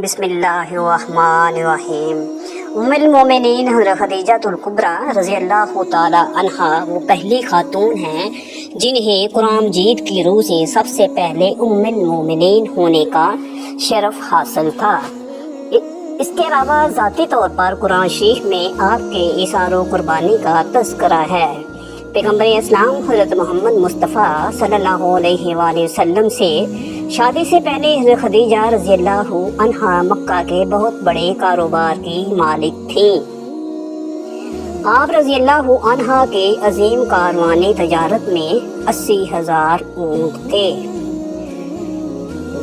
بسم اللہ الرحمن الرحیم۔ ام المومنین حضرت خدیجہ الکبریٰ رضی اللہ تعالی عنہا وہ پہلی خاتون ہیں جنہیں قرآن مجید کی روح سے سب سے پہلے ام المومنین ہونے کا شرف حاصل تھا۔ اس کے علاوہ ذاتی طور پر قرآن شریف میں آپ کے ایثار و قربانی کا تذکرہ ہے۔ پیغمبر اسلام حضرت محمد مصطفیٰ صلی اللہ علیہ وآلہ وسلم سے شادی سے پہلے حضرت خدیجہ رضی اللہ عنہا مکہ کے بہت بڑے کاروبار کی مالک تھیں۔ آپ رضی اللہ عنہا کے عظیم کاروان تجارت میں 80,000 اونٹ تھے،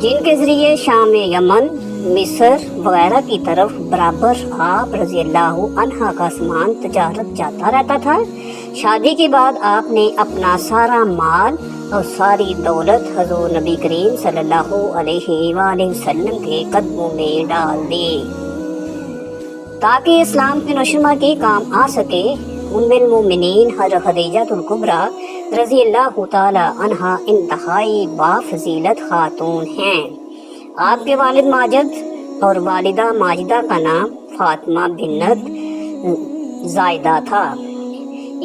جن کے ذریعے شام، یمن، مصر وغیرہ کی طرف برابر آپ رضی اللہ عنہا کا سامان تجارت جاتا رہتا تھا۔ شادی کے بعد آپ نے اپنا سارا مال اور ساری دولت حضور نبی کریم صلی اللہ علیہ وآلہ وسلم کے قدموں میں ڈال دی تاکہ اسلام کی نشر کے کام آ سکے۔ ام المومنین حضرت خدیجہ الکبریٰ رضی اللہ تعالی عنہا انتہائی بافضیلت خاتون ہیں۔ آپ کے والد ماجد اور والدہ ماجدہ کا نام فاطمہ بنت زائدہ تھا۔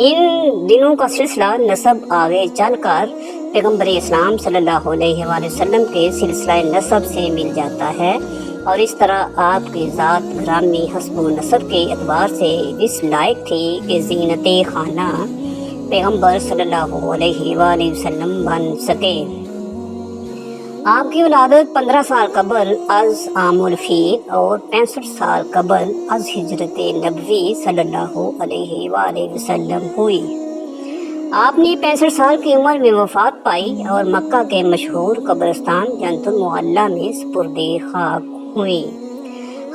ان دنوں کا سلسلہ نسب آگے چل کر پیغمبر اسلام صلی اللہ علیہ وآلہ وسلم کے سلسلہ نسب سے مل جاتا ہے، اور اس طرح آپ کی ذات گرامی حسب و نسب کے اعتبار سے اس لائق تھی کہ زینت خانہ پیغمبر صلی اللہ علیہ وآلہ وسلم بن سکے۔ آپ کی ولادت 15 سال قبل از عام الفیل اور 65 سال قبل از ہجرت نبوی صلی اللہ علیہ وآلہ وسلم ہوئی۔ آپ نے 65 سال کی عمر میں وفات پائی اور مکہ کے مشہور قبرستان جنت المعلیٰ میں سپرد خاک ہوئی۔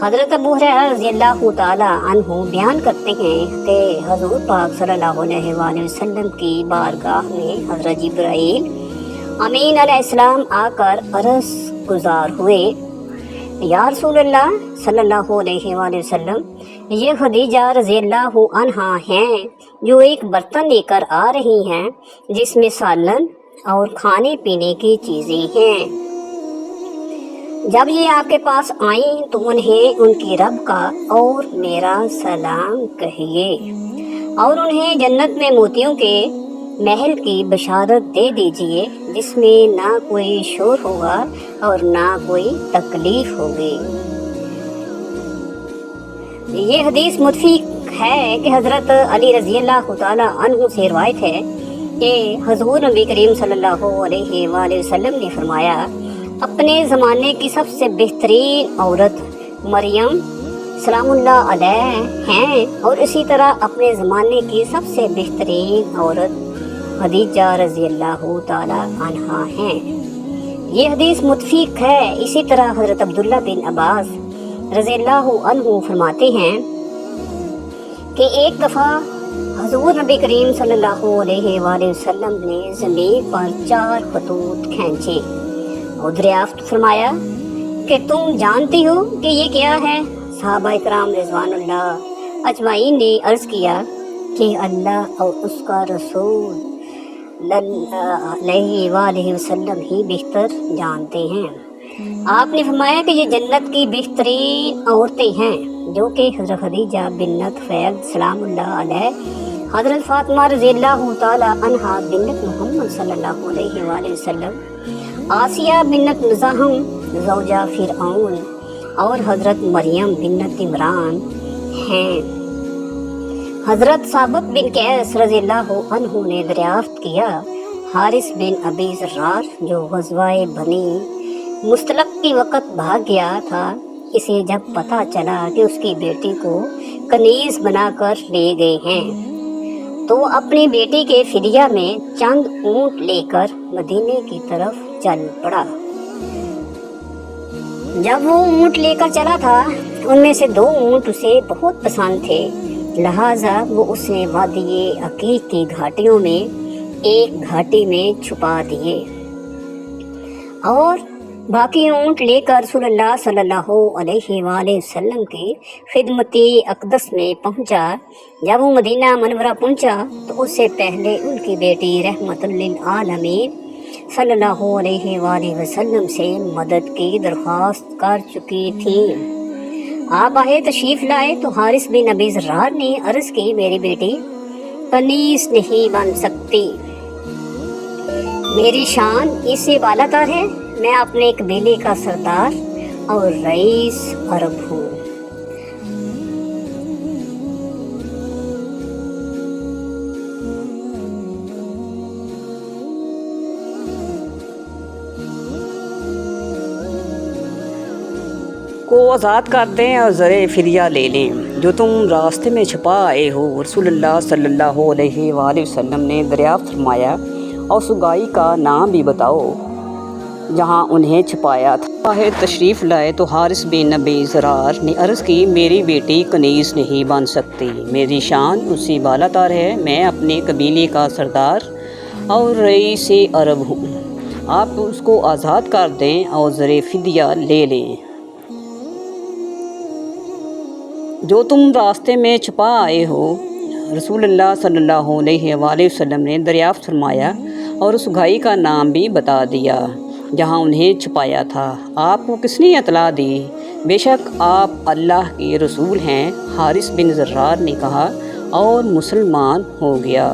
حضرت ابو ہریرہ رضی اللہ تعالی عنہ بیان کرتے ہیں کہ حضور پاک صلی اللہ علیہ وآلہ وسلم کی بارگاہ میں حضرت جبرائیل امین علیہ السلام آ کر عرض گزار ہوئے، یا رسول اللہ صلی اللہ علیہ وآلہ وسلم، یہ خدیجہ رضی اللہ عنہا ہیں جو ایک برتن لے کر آ رہی ہیں جس میں سالن اور کھانے پینے کی چیزیں ہیں۔ جب یہ آپ کے پاس آئیں تو انہیں ان کی رب کا اور میرا سلام کہیے، اور انہیں جنت میں موتیوں کے محل کی بشارت دے دیجیے جس میں نہ کوئی شور ہوگا اور نہ کوئی تکلیف ہوگی۔ یہ حدیث متفق ہے کہ حضرت علی رضی اللہ تعالی عنہ سے روایت ہے کہ حضور نبی کریم صلی اللہ علیہ وآلہ وسلم نے فرمایا، اپنے زمانے کی سب سے بہترین عورت مریم سلام اللہ علیہ ہیں، اور اسی طرح اپنے زمانے کی سب سے بہترین عورت خدیجہ رضی اللہ تعالی عنہا ہیں۔ یہ حدیث متفق ہے۔ اسی طرح حضرت عبداللہ بن عباس رضی اللہ عنہ فرماتے ہیں کہ ایک دفعہ حضور نبی کریم صلی اللہ علیہ وآلہ وسلم نے زمین پر 4 خطوط کھینچے اور دریافت فرمایا کہ تم جانتی ہو کہ یہ کیا ہے؟ صحابہ کرام رضوان اللہ اجمعین نے عرض کیا کہ اللہ اور اس کا رسول علیہ وآلہ وسلم ہی بہتر جانتے ہیں۔ آپ نے فرمایا کہ یہ جنت کی بہترین عورتیں ہیں جو کہ حضرت خدیجہ بنت خیل سلام اللہ علیہ، حضرت فاطمہ رضی اللہ تعالی عنہا بنت محمد صلی اللہ علیہ وآلہ وسلم، آسیہ بنت مزاحم زوجہ فرعون، اور حضرت مریم بنت عمران ہیں۔ حضرت ثابت بن قیس رضی اللہ عنہ نے دریافت کیا، حارث بن ابی ذرار جو غزوہ بنی مستلق کے وقت بھاگ گیا تھا، اسے جب پتہ چلا کہ اس کی بیٹی کو کنیز بنا کر لے گئے ہیں تو اپنی بیٹی کے فدیہ میں چند اونٹ لے کر مدینے کی طرف چل پڑا۔ جب وہ اونٹ لے کر چلا تھا ان میں سے 2 اونٹ اسے بہت پسند تھے، لہٰذا وہ اسے وادی عقیق کی گھاٹیوں میں ایک گھاٹی میں چھپا دیے اور باقی اونٹ لے کر رسول اللہ صلی اللہ علیہ وآلہ وسلم کی خدمت اقدس میں پہنچا۔ جب وہ مدینہ منورہ پہنچا تو اس سے پہلے ان کی بیٹی رحمت للعالمین सल्लल्लाहु अलैहि वसल्लम से मदद की दरख्वास्त कर चुकी थी। आप आए तशरीफ लाए तो हारिस बिन अबी ज़र्रार ने अर्ज़ की, मेरी बेटी कनीस नहीं बन सकती, मेरी शान इससे बालातर है, मैं अपने कबीले का सरदार और रईस अरब हूँ। को आज़ाद कर दें और ज़रे फिदिया ले लें जो तुम रास्ते में छुपा आए हो। रसूलुल्लाह सल्लल्लाहु अलैहि वसल्लम ने दरियाफ़्त फरमाया, और सुगाई का नाम भी बताओ जहाँ उन्हें छुपाया था। बाहर तशरीफ़ लाए तो हारिस बिन अबी ज़रार ने अर्ज़ की, मेरी बेटी कनीज़ नहीं बन सकती, मेरी शान उससे बालातर है, मैं अपने कबीले का सरदार और रईस अरब हूँ। आप उसको आज़ाद कर दें और ज़रे फिदिया ले लें जो तुम रास्ते में छुपा आए हो। रसूलुल्लाह सल्लल्लाहु अलैहि वसल्लम ने दरियाफ़्त फरमाया और उस घाई का नाम भी बता दिया जहाँ उन्हें छुपाया था। आपको किसने इतला दी? बेशक आप अल्लाह के रसूल हैं। हारिस बिन ज़र्रार ने कहा और मुसलमान हो गया।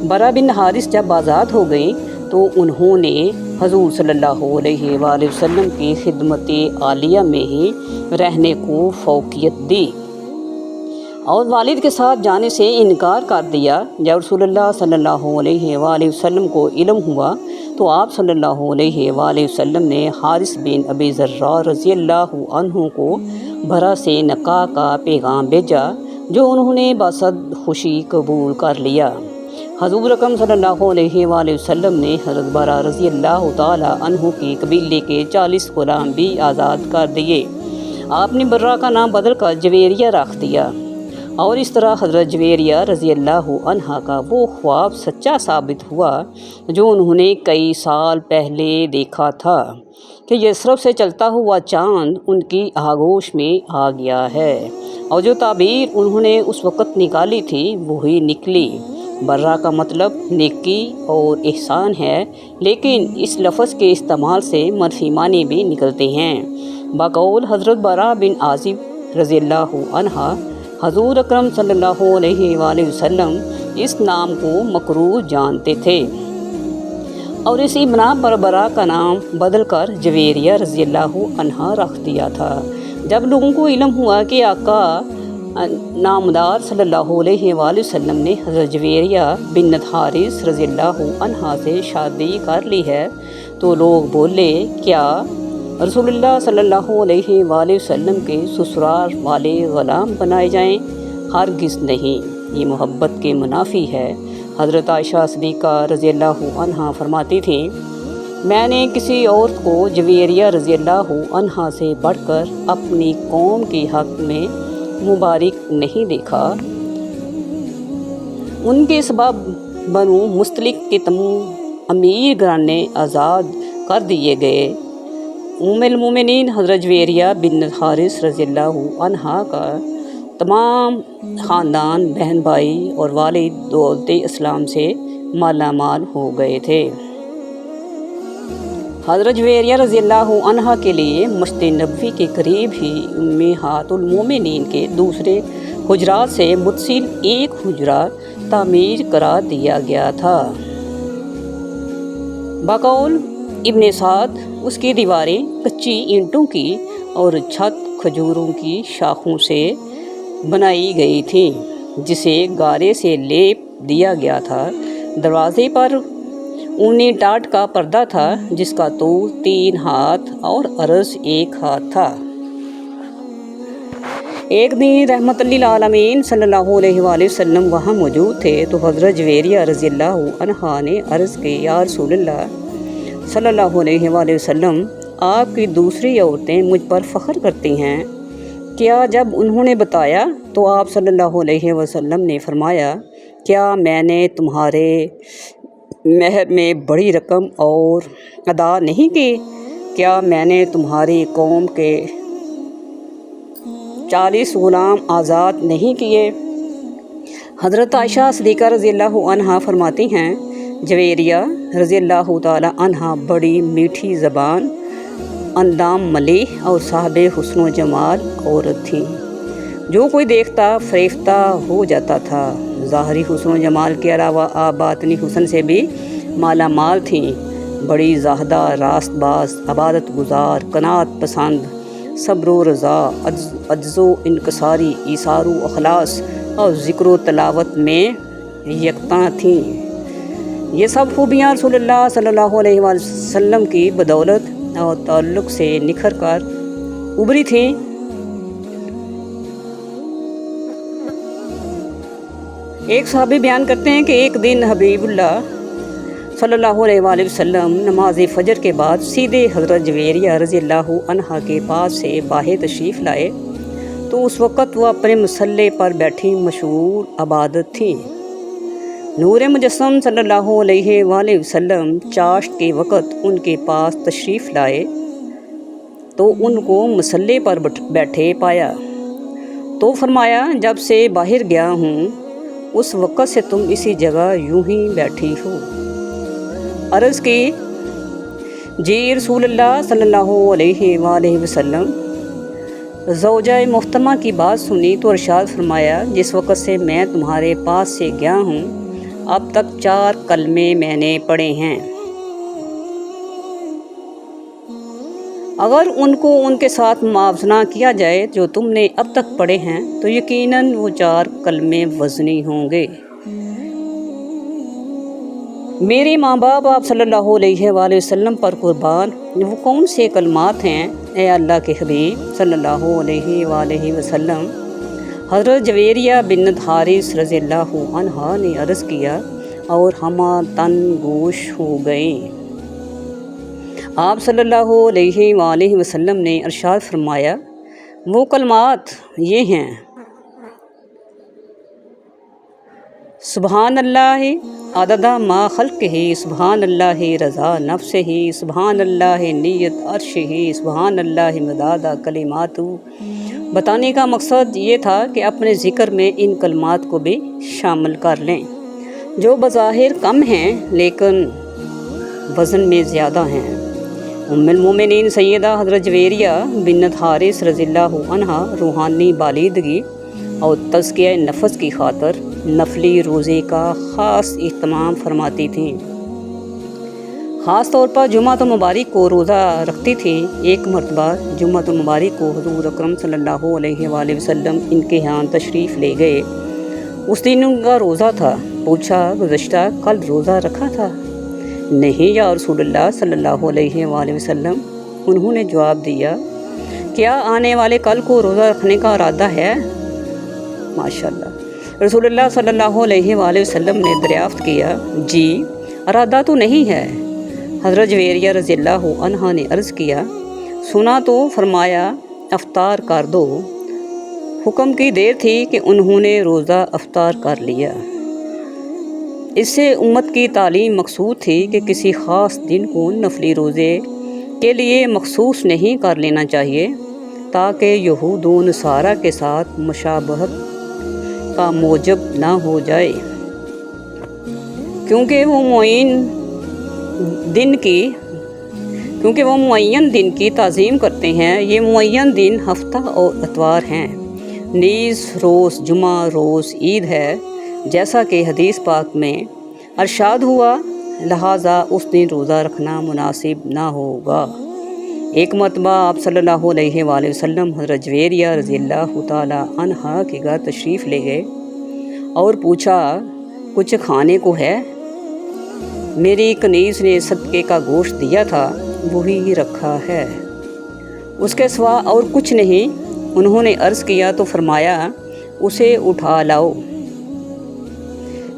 बरा बिन हारिस जब आज़ाद हो गई तो उन्होंने हजूर सल्लल्लाहु अलैहि वसल्लम की खिदमत आलिया में ही रहने को फौकियत दी और वालिद के साथ जाने से इनकार कर दिया। जब रसूलुल्लाह सल्लल्लाहु अलैहि वसल्लम को इल्म हुआ तो आप सल्लल्लाहु अलैहि वसल्लम ने हारिस बिन अबी ज़र्रार रज़ियल्लाहु अन्हु को बरा से निकाह का पैगाम भेजा जो उन्होंने बसद खुशी कबूल कर लिया। हज़ूर अकरम सल्लल्लाहु अलैहि वसल्लम ने हज़रत बरा रज़ियल्लाहु ताला अन्हु के कबीले के 40 गुलाम भी आज़ाद कर दिए। आपने बर्रा का नाम बदल कर जवेरिया रख दिया और इस तरह हज़रत जवेरिया रज़ियल्लाहु अन्हा का वो ख्वाब सच्चा साबित हुआ जो उन्होंने कई साल पहले देखा था कि यसरफ से चलता हुआ चाँद उनकी आगोश में आ गया है और जो ताबीर उन्होंने उस वक़्त निकाली थी वही निकली। बर्रा का मतलब नेकी और एहसान है, लेकिन इस लफ्ज़ के इस्तेमाल से मनफी मानी भी निकलते हैं। बकौल हज़रत बरा बिन आज़िब रज़ियल्लाहु अन्हा हज़ूर अकरम सल्लल्लाहु अलैहि वसल्लम इस नाम को मकरूह जानते थे और इसी बना पर बरा का नाम बदल कर जवेरिया रज़ियल्लाहु अन्हा रख दिया था। जब लोगों को इल्म हुआ कि आका नामदार सल्लल्लाहु अलैहि वसल्लम ने हज़रत जवेरिया बिन्नत हारिस रज़ियल्लाहु अन्हा से शादी कर ली है तो लोग बोले, क्या रसूलुल्लाह सल्लल्लाहु अलैहि वसल्लम के ससुराल वाले ग़ुलाम बनाए जाएं? हरगिज़ नहीं, ये मोहब्बत के मुनाफी है। हज़रत आयशा सिद्दीक़ा रज़ियल्लाहु अन्हा फरमाती थी, मैंने किसी औरत को जवेरिया रज़ियल्लाहु अन्हा से बढ़कर अपनी कौम के हक़ में मुबारक नहीं देखा। उनके सबब बनु मुस्तलिक के तमाम अमीर घराने आज़ाद कर दिए गए। उम्मुल मोमिनीन हज़रत जवेरिया बिन्नत हारिस रज़ियल्लाहु अन्हा का तमाम ख़ानदान, बहन भाई और वालिद दौलत इस्लाम से माला माल हो गए थे। हज़रत जवेरिया रज़ियल्लाहु अन्हा के लिए मस्जिद नबवी के करीब ही उम्महातुल मोमिनीन के दूसरे हुजरात से मुत्सिल एक हुजरा तामीर करा दिया गया था। बकौल इब्ने साद उसकी दीवारें कच्ची ईंटों की और छत खजूरों की शाखों से बनाई गई थी जिसे गारे से लेप दिया गया था। दरवाजे पर ऊनी टाट का पर्दा था जिसका तूल 3 हाथ और अर्ज़ 1 हाथ था। एक दिन रहमत लिल आलमीन सल्लल्लाहु अलैहि वसल्लम वहाँ मौजूद थे तो हज़रत जवेरिया रज़ियल्लाहु अन्हा ने अर्ज़ की, या रसूलल्लाह सल्लल्लाहु अलैहि वसल्लम, आपकी दूसरी औरतें मुझ पर फ़ख्र करती हैं। क्या जब उन्होंने बताया तो आप सल्लल्लाहु अलैहि वसल्लम ने फरमाया, क्या मैंने तुम्हारे महर में बड़ी रकम और अदा नहीं की? क्या मैंने तुम्हारी कौम के 40 ग़ुलाम आज़ाद नहीं किए? हज़रत आयशा सिद्दीक़ा रज़ियल्लाहु अन्हा फरमाती हैं, जवेरिया रज़ी अल्लाह ताला अन्हा बड़ी मीठी ज़बान, अंदाम मलीह और साहब हुस्न व जमाल औरत थी। जो कोई देखता फरेफ्ता हो जाता था। ज़ाहरी हुस्न व जमाल के अलावा आप बातनी हुस्न से भी माला माल थीं। बड़ी ज़ाहदा, रास्तबाज, अबादत गुजार, कनात पसंद, सब्र रज़ा, अज्ज़ो इनकसारी, ईसारो अखलास और ज़िक्र तलावत में यकता थीं। ये सब खूबियाँ रसूलुल्लाह सल्लल्लाहु अलैहि वसल्लम की बदौलत और ताल्लुक़ से निखर कर उभरी थीं। एक सहाबी बयान करते हैं कि एक दिन हबीबुल्लाह सल्लल्लाहु अलैहि वसल्लम नमाज फ़जर के बाद सीधे हज़रत जवेरिया रज़ी अल्लाह अन्हा के पास से बाहर तशरीफ़ लाए तो उस वक़्त वह अपने मसल्ले पर बैठी मशहूर अबादत थी। नूर मुजस्सम सल्लल्लाहु अलैहि वसल्लम चाश्त के वक़्त उनके पास तशरीफ़ लाए तो उनको मसल्ले पर बैठे पाया तो फरमाया, जब से बाहर गया हूँ उस वक़्त से तुम इसी जगह यूं ही बैठी हो। अर्ज़ की, जी रसूलुल्लाह सल्लल्लाहु अलैहि वसल्लम। ज़ौजा मोहतरमा की बात सुनी तो इरशाद फरमाया, जिस वक़्त से मैं तुम्हारे पास से गया हूँ अब तक 4 कलमे मैंने पढ़े हैं। अगर उनको उनके साथ मुआवज़ना किया जाए जो तुमने अब तक पढ़े हैं तो यकीनन वो 4 कलमे वज़नी होंगे। मेरे माँ बाप आप सल्लल्लाहु अलैहि वसल्लम पर कुर्बान, वो कौन से कलमात हैं ए अल्लाह के हबीब सल्लल्लाहु अलैहि वसल्लम। हज़रत जवेरिया बिन हारिस रज़ी अल्लाह अन्हा ने अर्ज़ किया और हम तन गोश हो गए। आप सल्लल्लाहु अलैहि वसल्लम ने इरशाद फरमाया, वो कलमात ये हैं, सुबहान अल्लाह अददा मा खल्क़िही, सुबहान अल्लाह रज़ा नफ्सिही, सुबहान अल्लाह नियत अर्शिही, सुबहान अल्लाह मदादा कलिमातु। बताने का मकसद ये था कि अपने ज़िक्र में इन कलमात को भी शामिल कर लें जो बज़ाहिर कम हैं लेकिन वज़न में ज़्यादा हैं। उम्मुल मोमिनीन सैयदा हज़रत जवेरिया बिन हारिस रज़ियल्लाहु अन्हा रूहानी बालिदगी और तज़किया नफ्स की खातर नफली रोज़े का ख़ास इह्तमाम फरमाती थीं। ख़ास तौर पर जुम्मतुल मुबारक को रोज़ा रखती थीं। एक मरतबा जुम्मतुल मुबारक को हुज़ूर अकरम सल्लल्लाहु अलैहि वसल्लम इनके यहाँ तशरीफ़ ले गए। उस दिन उनका रोज़ा था। पूछा, गुज़श्ता कल रोज़ा रखा था? नहीं या रसूलुल्लाह सल्लल्लाहु अलैहि वसल्लम। उन्होंने जवाब दिया, क्या आने वाले कल को रोज़ा रखने का इरादा है? माशाअल्लाह। रसूलुल्लाह सल्लल्लाहु अलैहि वसल्लम ने दरियाफ़्त किया, जी इरादा तो नहीं है। हज़रत जवेरिया रज़ियल्लाहु अन्हा ने अर्ज़ किया, सुना तो फरमाया अफ्तार कर दो। हुक्म की देर थी कि उन्होंने रोज़ा अफ्तार कर लिया। इससे उम्मत की तालीम मकसूद थी कि किसी ख़ास दिन को नफली रोज़े के लिए मखसूस नहीं कर लेना चाहिए ताकि यहूद व नसारा के साथ मुशाबहत का मौजब ना हो जाए, क्योंकि वो मुअय्यन दिन की ताज़ीम करते हैं। ये मुअय्यन दिन हफ्ता और अतवार हैं। नीज़ रोज़ जुमा रोज़ ईद है, जैसा कि हदीस पाक में अरशाद हुआ, लिहाजा उस दिन रोज़ा रखना मुनासिब ना होगा। एक मरतबा आप सल्लल्लाहु अलैहि वसल्लम हज़रत जवेरिया रज़ियल्लाहु ताला अन्हा के घर तशरीफ़ ले गए और पूछा, कुछ खाने को है? मेरी कनीज़ ने सदक़े का गोश्त दिया था, वही रखा है, उसके सिवा और कुछ नहीं। उन्होंने अर्ज़ किया तो फरमाया, उसे उठा लाओ,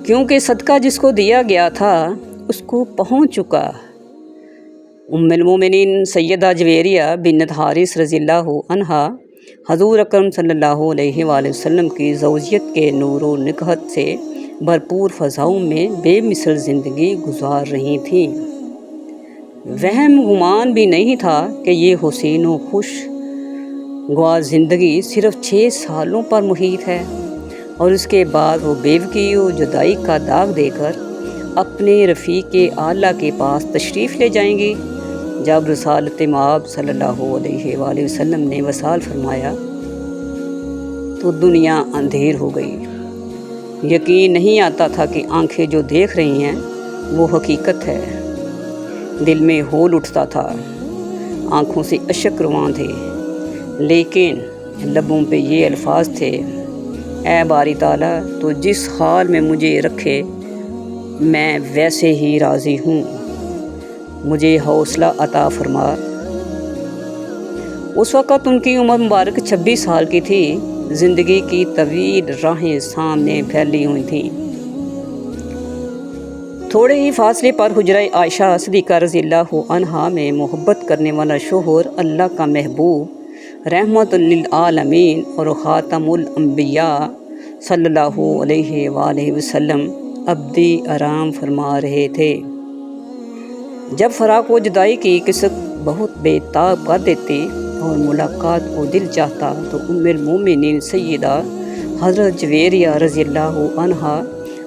क्योंकि सदका जिसको दिया गया था उसको पहुँच चुका। उम्मुल मोमिनीन सैयदा जवेरिया बिन हारिस रज़ियल्लाहु अन्हा हज़ूर अकरम सल्लल्लाहु अलैहि वसल्लम की ज़ौजियत के नूर व निकहत से भरपूर फ़ज़ाओं में बेमिसल ज़िंदगी गुजार रही थीं। वहम गुमान भी नहीं था कि ये हुसैन व खुशगवार ज़िंदगी सिर्फ़ 6 सालों पर मुहित है और उसके बाद वो बेवकी व जुदाई का दाग देकर اپنے رفیق اعلیٰ کے پاس تشریف لے جائیں گی۔ جب رسالت مآب صلی اللہ علیہ وآلہ وسلم نے وصال فرمایا تو دنیا اندھیر ہو گئی۔ یقین نہیں آتا تھا کہ آنکھیں جو دیکھ رہی ہیں وہ حقیقت ہے۔ دل میں ہول اٹھتا تھا، آنکھوں سے اشک رواں تھے، لیکن لبوں پہ یہ الفاظ تھے: اے باری تعالیٰ، تو جس حال میں مجھے رکھے میں ویسے ہی راضی ہوں، مجھے حوصلہ عطا فرما۔ اس وقت ان کی عمر مبارک 26 سال کی تھی۔ زندگی کی طویل راہیں سامنے پھیلی ہوئی تھیں۔ تھوڑے ہی فاصلے پر حجرہ عائشہ صدیقہ رضی اللہ عنہا میں محبت کرنے والا شوہر، اللہ کا محبوب، رحمت للعالمین اور خاتم الانبیاء صلی اللہ علیہ وآلہ وسلم ابدی آرام فرما رہے تھے۔ جب فراق و جدائی کی قسط بہت بے تاب کر دیتی اور ملاقات کو دل چاہتا تو ام المومنین سیدہ حضرت جویریہ رضی اللہ عنہا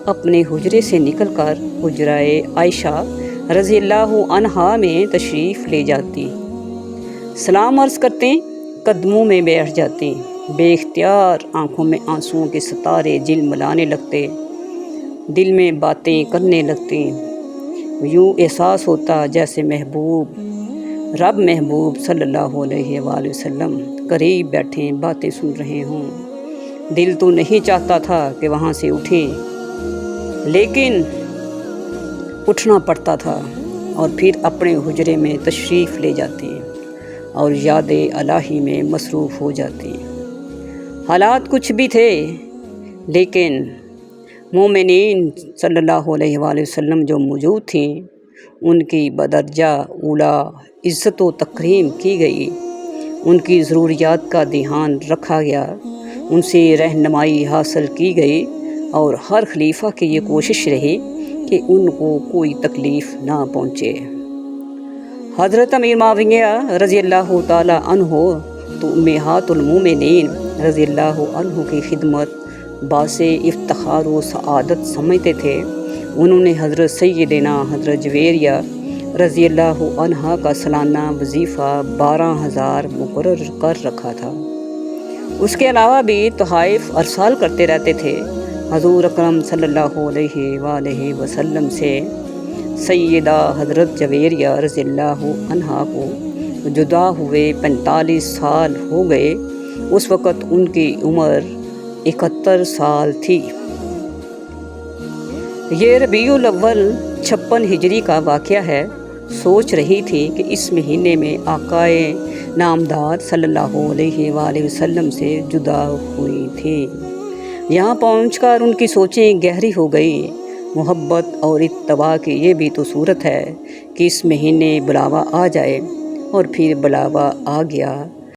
اپنے حجرے سے نکل کر حجرہ عائشہ رضی اللہ عنہا میں تشریف لے جاتی، سلام عرض کرتے، قدموں میں بیٹھ جاتی۔ بے اختیار آنکھوں میں آنسوؤں کے ستارے جھلملانے لگتے، دل میں باتیں کرنے لگتی۔ یوں احساس ہوتا جیسے رب محبوب صلی اللہ علیہ وآلہ وسلم قریب بیٹھے باتیں سن رہے ہوں۔ دل تو نہیں چاہتا تھا کہ وہاں سے اٹھیں، لیکن اٹھنا پڑتا تھا اور پھر اپنے حجرے میں تشریف لے جاتی اور یاد الہی میں مصروف ہو جاتی۔ حالات کچھ بھی تھے، لیکن مومنین صلی اللہ علیہ وآلہ وسلم جو موجود تھیں ان کی بدرجہ اولا عزت و تکریم کی گئی، ان کی ضروریات کا دھیان رکھا گیا، ان سے رہنمائی حاصل کی گئی اور ہر خلیفہ کی یہ کوشش رہی کہ ان کو کوئی تکلیف نہ پہنچے۔ حضرت امیر معاویہ رضی اللہ تعالیٰ عنہ تو امہات المومنین رضی اللہ عنہ کی خدمت باعث افتخار و سعادت سمجھتے تھے۔ انہوں نے حضرت سیدنا حضرت جویریہ رضی اللہ عنہا کا سالانہ وظیفہ 12,000 مقرر کر رکھا تھا۔ اس کے علاوہ بھی تحائف ارسال کرتے رہتے تھے۔ حضور اکرم صلی اللہ علیہ وآلہ وسلم سے سیدہ حضرت جویریہ رضی اللہ عنہا کو جدا ہوئے 45 سال ہو گئے۔ اس وقت ان کی عمر 71 سال تھی۔ یہ ربیع الاول 56 ہجری کا واقعہ ہے۔ سوچ رہی تھی کہ اس مہینے میں آقائے نامدار صلی اللہ علیہ وآلہ وسلم سے جدا ہوئی تھی۔ یہاں پہنچ کر ان کی سوچیں گہری ہو گئی۔ محبت اور اتباع کی یہ بھی تو صورت ہے کہ اس مہینے بلاوا آ جائے، اور پھر بلاوا آ گیا۔